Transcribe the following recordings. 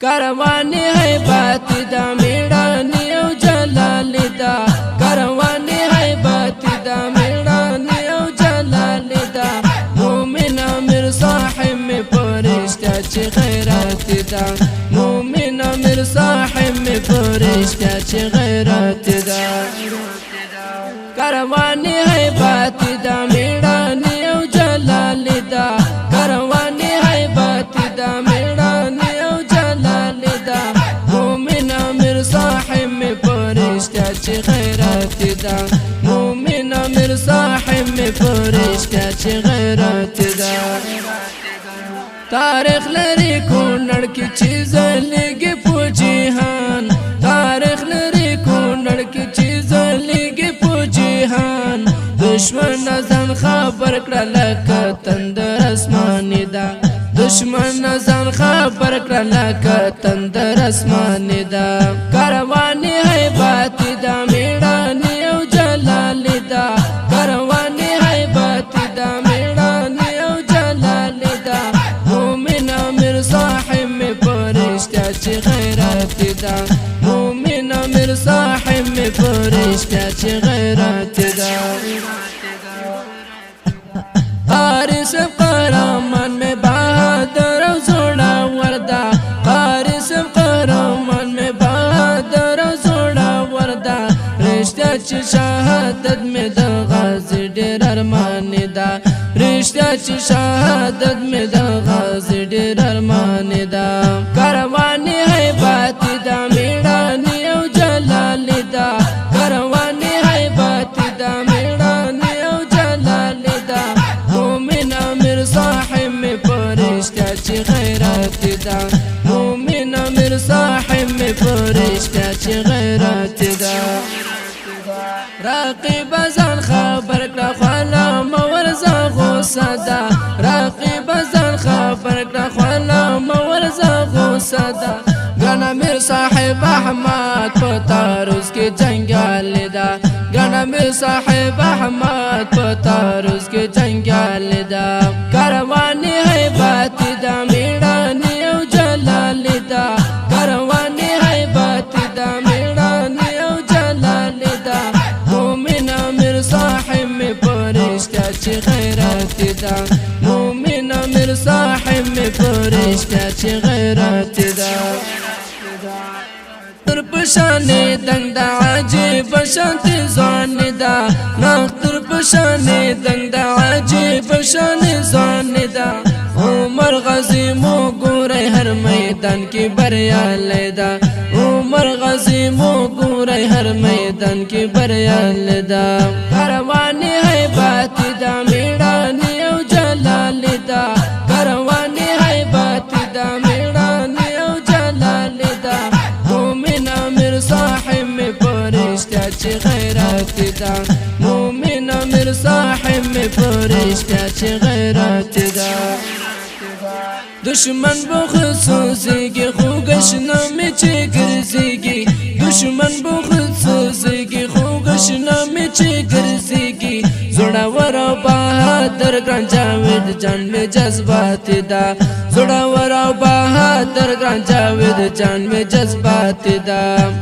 کاروانی حیبات دا میړانی او جلال دا کاروانی حیبات دا میړانی او جلال دا مومن امیر صاحب می فرشتہ چی غیرت دا مومن امیر صاحب می فرشتہ چی غیرت دا کاروانی حیبات دا میړانی او جلال دا کاروانی حیبات دا میړانی او جلال دا مومن امیر صاحب می فرشتہ چی غیرت دا مومن امیر صاحب می فرشتہ چی غیرت دا تاریخ لري کونړ کی چیز لګي په جهان تاریخ لري کونړ کی چیز لګي په جهان دشمن ځان خبر کړل ک تندر اسماني دا دشمن ځان خبر کړل ک تندر اسماني دا کاروانی حیبات دا میړانی او جلال دا کاروانی حیبات دا میړانی او جلال دا مومن امیر صاحب می فرشتہ چی غیرت دا مومن امیر صاحب می فرشتہ چی غیرت دا قاری سب قهرمان میں بہادر و زوڑا وردا قاری سب قهرمان میں بہادر و زوڑا وردا رشتہ چی شہادت میں دا غازی ډیر ارمان دا رشتہ چی شہادت میں دا غازی ډیر ارمان دا کاروانی حیبات دا میړانی او جلال دا کاروانی حیبات دا میړانی او جلال دا مومن امیر صاحب می فرشتہ چی غیرت دا مومن امیر صاحب می فرشتہ چی غیرت دا راقب ځان خبر کړه خلا مورزه غوسه دا راقب ځان خبر کړه خلا مورزه غوسه دا ګران امیر صاحب احمد په تاروز کې جنگال دا ګران امیر صاحب احمد په تاروز کې جنگال دا کاروانی حیبات دا میړانی او جلال دا کاروانی حیبات دا میړانی او جلال دا مومن امیر صاحب می فرشتہ چی غیرت دا مومن امیر صاحب می فرشتہ چی غیرت دا تر پشانے دنگ دا عجیب شانتی زوان دا ناختر پشانے دنگ دا عجیب شانتی زوان دا عمر غازی مو گورے ہر میدان کی بریال دا عمر غازی مو گورے ہر میدان کی بریال دا کاروانی حیبات دا میړانی او جلال دا کاروانی حیبات دا میړانی او جلال دا مومن امیر صاحب می فرشتہ چی غیرت دا مومن امیر صاحب می فرشتہ چی غیرت دا دشمن بخصوصیگی خوگشنا می چی گرزیگی دشمن بخصوصیگی خوگشنا می چی گرزیگی زوڑا ورا بہادر گران جاوید جان میں جذبات دا زوڑا ورا بہادر گران جاوید جان میں جذبات دا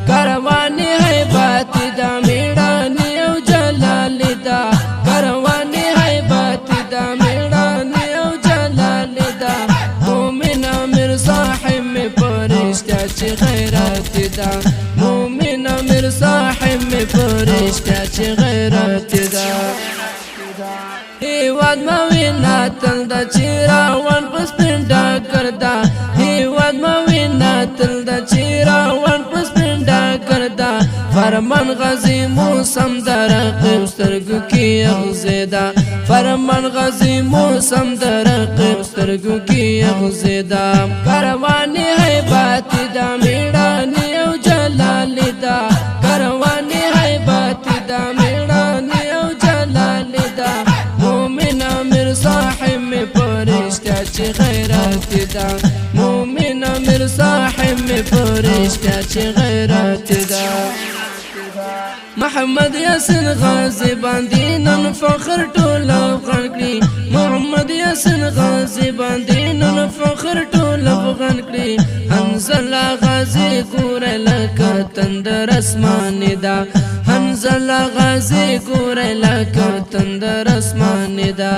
کاروانی حیبات دا میړانی او جلال دا کاروانی حیبات دا میړانی او جلال دا مومن امیر صاحب می فرشتہ چی غیرت دا مومن امیر صاحب می فرشتہ چی غیرت دا هیواد موینا تل دا چیراوان پس پنڈا کردا هیواد موینا تل دا چیراوان پس پنڈا کردا فرمان غازی موسم در قیب سترگو کی اغزیدا فرمان غازی موسم در قیب سترگو کی اغزیدا کاروانی حیبات دا میړانی او جلال دا کاروانی حیبات دا میړانی او جلال دا مومن امیر صاحب می فرشتہ چی غیرت دا مومن امیر صاحب می فرشتہ چی غیرت دا محمد یاسین غازی باندې نن فخر ټول افغان کړي محمد یاسین غازی باندې نن فخر ټول افغان کړي حنزله غازی ګور لکه تندر اسمان دا حنزله غازی ګور لکه تندر اسمان دا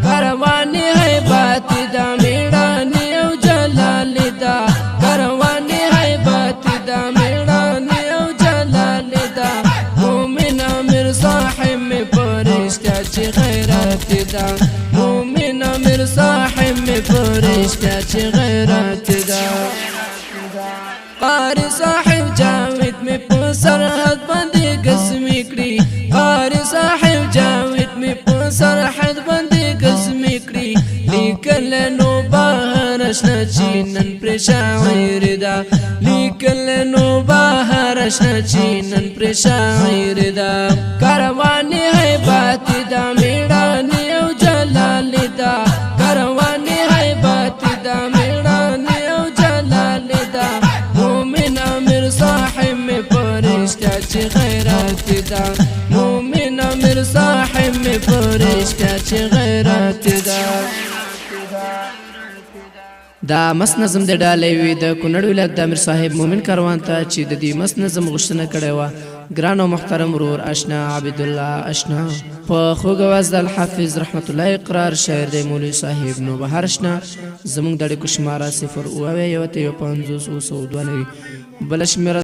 کاروانی هیبت دا میړانی او جلال دا کاروانی هیبت دا میړانی او جلال دا مومن امیر صاحب می پرشتیا چې غیرت دا مومن امیر صاحب می پرشتیا چې غیرت دا قاری صاحب جاوید می په سرحد باندې قسمی کړی قاری صاحب جاوید می په سرحد باندې قسمی کړی لیکل نو بهر شنه چینن پر شاعر دا لیکل نو بهر شنه چینن پر شاعر دا کاروانی هیبت دا میړانی او جلال دا کاروانی هیبت دا میړانی او جلال دا مومن امیر صاحب می پرشتیا چې غیرت دا مومن امیر صاحب می پرشتیا چې غیرت دا دا مس نظم د ډالۍ وی د کونړ ولایت د امیر صاحب مومن کاروان ته چې د دې مس نظم غوښتنه کړې و ګران او محترم ورور آشنا عبد الله آشنا په خوږ आवाज د الحافظ رحمت الله اقرار شاعر د مولوی صاحب نو بهر آشنا زموږ د اړیکو شماره 0 او 1 1 5 بل شمیره